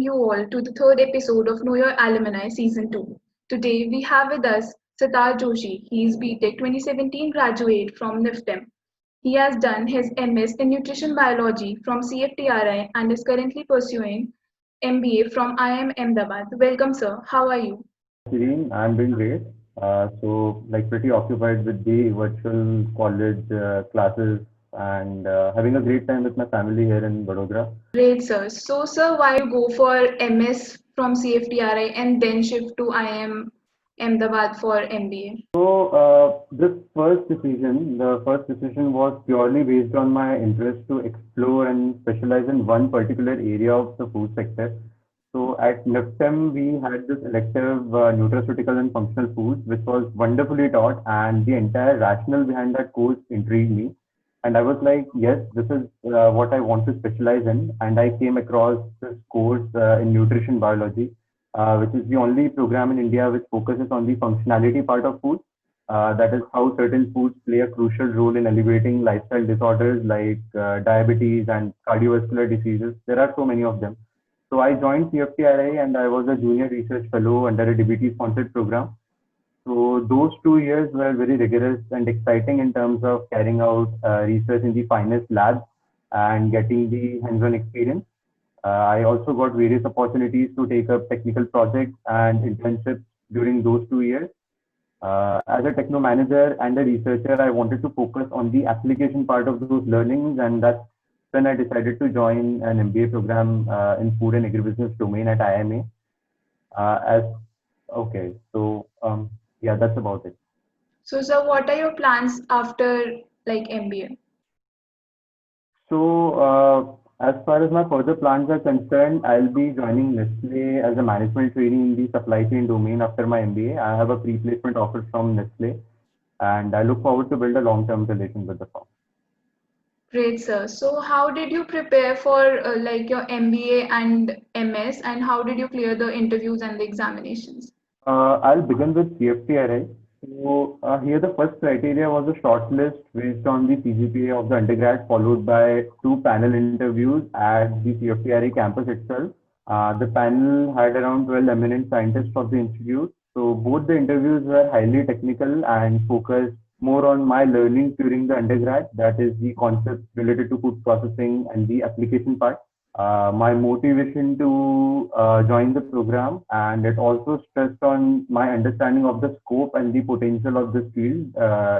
welcome you all to the third episode of Know Your Alumni Season 2. Today we have with us Siddharth Joshi. He is BTech 2017 graduate from NIFTEM. He has done his MS in Nutrition Biology from CFTRI and is currently pursuing MBA from IIM Ahmedabad. Welcome, sir. How are you? Shireen, I'm doing great. Pretty occupied with the virtual college classes and having a great time with my family here in Vadodara. Great, sir. So, sir, why you go for MS from CFTRI and then shift to IIM Ahmedabad for MBA? The first decision was purely based on my interest to explore and specialize in one particular area of the food sector. So at NIFTEM, we had this elective nutraceutical and functional foods, which was wonderfully taught, and the entire rationale behind that course intrigued me. And I was like, yes, this is what I want to specialize in. And I came across this course in nutrition biology, which is the only program in India which focuses on the functionality part of food. That is how certain foods play a crucial role in alleviating lifestyle disorders like diabetes and cardiovascular diseases. There are so many of them. So I joined CFTRI and I was a junior research fellow under a DBT sponsored program. So those 2 years were very rigorous and exciting in terms of carrying out research in the finest labs and getting the hands-on experience. I also got various opportunities to take up technical projects and internships during those 2 years. As a techno manager and a researcher, I wanted to focus on the application part of those learnings, and that's when I decided to join an MBA program in food and agribusiness domain at IMA. As okay, so yeah, that's about it. So, sir, what are your plans after MBA? So, as far as my further plans are concerned, I'll be joining Nestle as a management trainee in the supply chain domain after my MBA. I have a pre-placement offer from Nestle, and I look forward to build a long-term relation with the firm. Great, sir. So, how did you prepare for your MBA and MS, and how did you clear the interviews and the examinations? I'll begin with CFTRI. So here the first criteria was a shortlist based on the CGPA of the undergrad, followed by two panel interviews at the CFTRI campus itself. The panel had around 12 eminent scientists of the institute. So both the interviews were highly technical and focused more on my learning during the undergrad, that is the concepts related to food processing and the application part, my motivation to join the program, and it also stressed on my understanding of the scope and the potential of this field,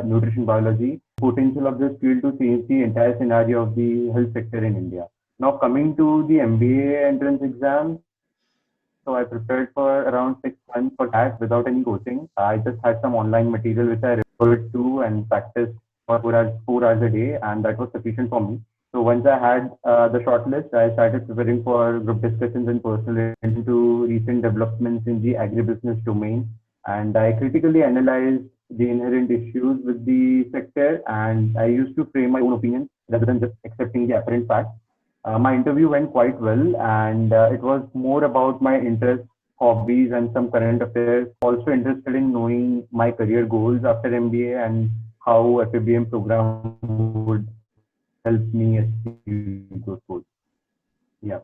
nutrition biology, potential of this field to change the entire scenario of the health sector in India. Now coming to the MBA entrance exam, so I prepared for around 6 months for that without any coaching. I just had some online material which I referred to and practiced for 4 hours a day, and that was sufficient for me. So once I had the shortlist, I started preparing for group discussions and personal into recent developments in the agribusiness domain. And I critically analyzed the inherent issues with the sector, and I used to frame my own opinions rather than just accepting the apparent facts. My interview went quite well, and it was more about my interests, hobbies, and some current affairs. Also interested in knowing my career goals after MBA and how FABM program would help me achieve those goals. Yeah.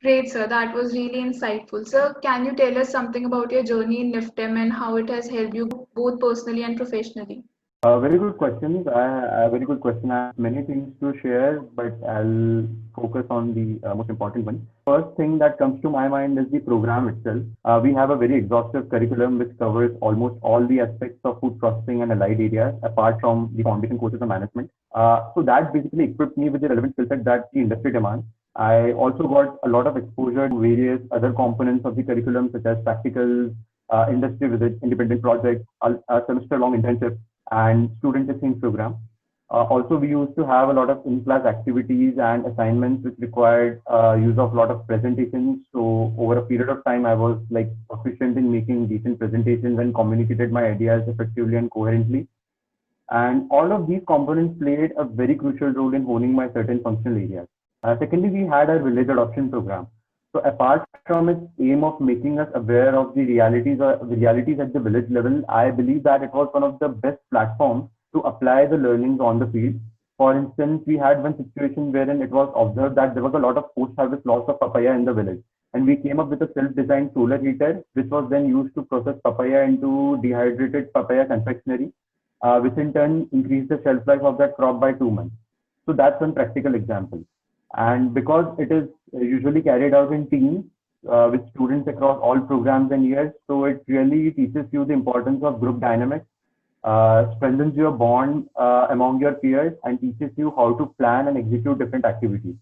Great, sir. That was really insightful. Sir, can you tell us something about your journey in NIFTEM and how it has helped you both personally and professionally? Very good questions. A very good question. I have many things to share, but I'll focus on the most important one. First thing that comes to my mind is the program itself. We have a very exhaustive curriculum which covers almost all the aspects of food processing and allied areas, apart from the foundation courses of management. So that basically equipped me with the relevant skill set that the industry demands. I also got a lot of exposure to various other components of the curriculum, such as practicals, industry visits, independent projects, a semester-long internship, and student exchange program. Also, we used to have a lot of in-class activities and assignments which required use of a lot of presentations. So over a period of time, I was like proficient in making decent presentations and communicated my ideas effectively and coherently. And all of these components played a very crucial role in honing my certain functional areas. Secondly, we had a village adoption program. So apart from its aim of making us aware of the realities at the village level, I believe that it was one of the best platforms to apply the learnings on the field. For instance, we had one situation wherein it was observed that there was a lot of post-harvest loss of papaya in the village. And we came up with a self-designed solar heater, which was then used to process papaya into dehydrated papaya confectionery, which in turn increased the shelf life of that crop by 2 months. So that's one practical example. And because it is usually carried out in teams with students across all programs and years, so it really teaches you the importance of group dynamics, strengthens your bond among your peers, and teaches you how to plan and execute different activities.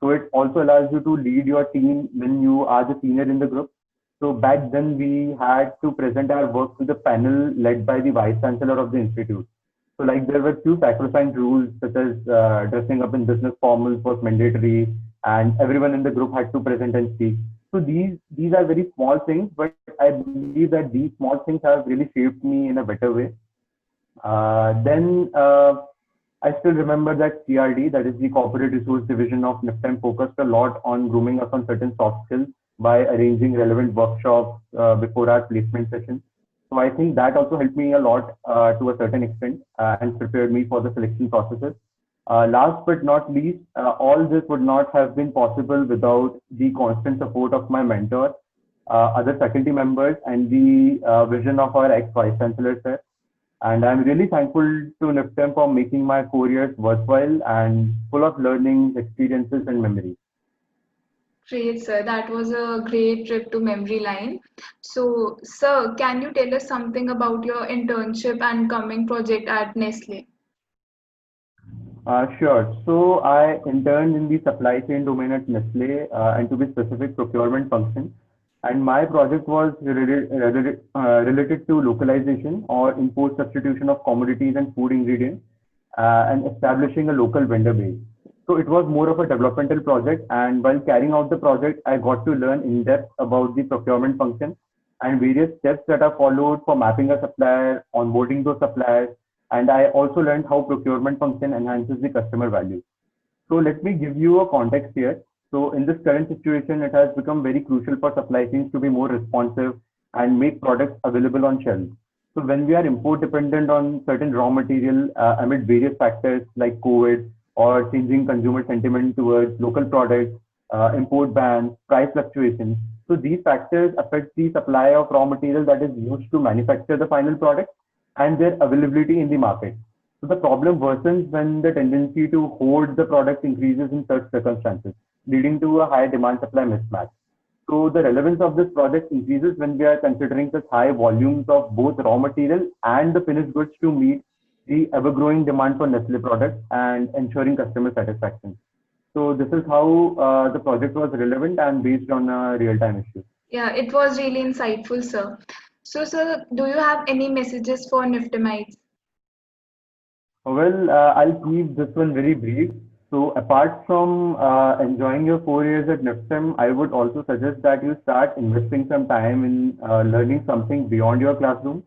So it also allows you to lead your team when you are the senior in the group. So back then we had to present our work to the panel led by the vice chancellor of the institute. So like there were few sacrosanct rules such as dressing up in business formals was mandatory, and everyone in the group had to present and speak. So these are very small things, but I believe that these small things have really shaped me in a better way. Then I still remember that CRD, that is the Corporate Resource Division of NIFTEM, focused a lot on grooming us on certain soft skills by arranging relevant workshops before our placement sessions. So I think that also helped me a lot to a certain extent and prepared me for the selection processes. Last but not least, all this would not have been possible without the constant support of my mentor, other faculty members, and the vision of our ex-vice chancellor, sir. And I'm really thankful to NIFTEM for making my 4 years worthwhile and full of learnings, experiences, and memories. Great, sir. That was a great trip to memory lane. So, sir, can you tell us something about your internship and coming project at Nestle? Sure. So I interned in the supply chain domain at Nestle, and to be specific, procurement function. And my project was related to localization or import substitution of commodities and food ingredients, and establishing a local vendor base. So it was more of a developmental project. And while carrying out the project, I got to learn in depth about the procurement function and various steps that are followed for mapping a supplier, onboarding those suppliers, and I also learned how procurement function enhances the customer value. So let me give you a context here. So in this current situation, it has become very crucial for supply chains to be more responsive and make products available on shelves. So when we are import dependent on certain raw material amid various factors like COVID or changing consumer sentiment towards local products, import bans, price fluctuations. So these factors affect the supply of raw material that is used to manufacture the final product and their availability in the market. So the problem worsens when the tendency to hoard the product increases in such circumstances, leading to a high demand supply mismatch. So the relevance of this project increases when we are considering such high volumes of both raw material and the finished goods to meet the ever growing demand for Nestle products and ensuring customer satisfaction. So this is how the project was relevant and based on a real time issue. Yeah, it was really insightful, sir. So, sir, do you have any messages for Niftamites? Well, I'll keep this one very brief. So, apart from enjoying your 4 years at NIFTEM, I would also suggest that you start investing some time in learning something beyond your classroom.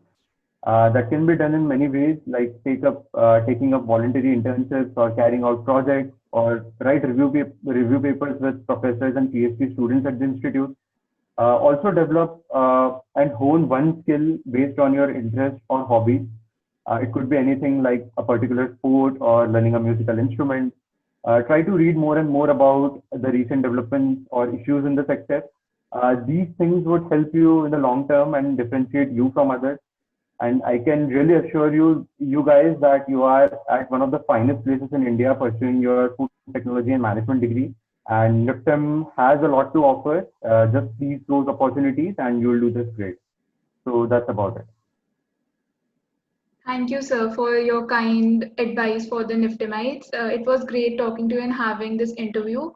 That can be done in many ways, like taking up voluntary internships or carrying out projects or write review papers with professors and PhD students at the institute. Also develop and hone one skill based on your interest or hobby. It could be anything like a particular sport or learning a musical instrument. Try to read more and more about the recent developments or issues in the sector. These things would help you in the long term and differentiate you from others. And I can really assure you guys, that you are at one of the finest places in India pursuing your food technology and management degree. And NIFTEM has a lot to offer. Just seize those opportunities and you will do this great. So that's about it. Thank you, sir, for your kind advice for the Niftamites. It was great talking to you and having this interview.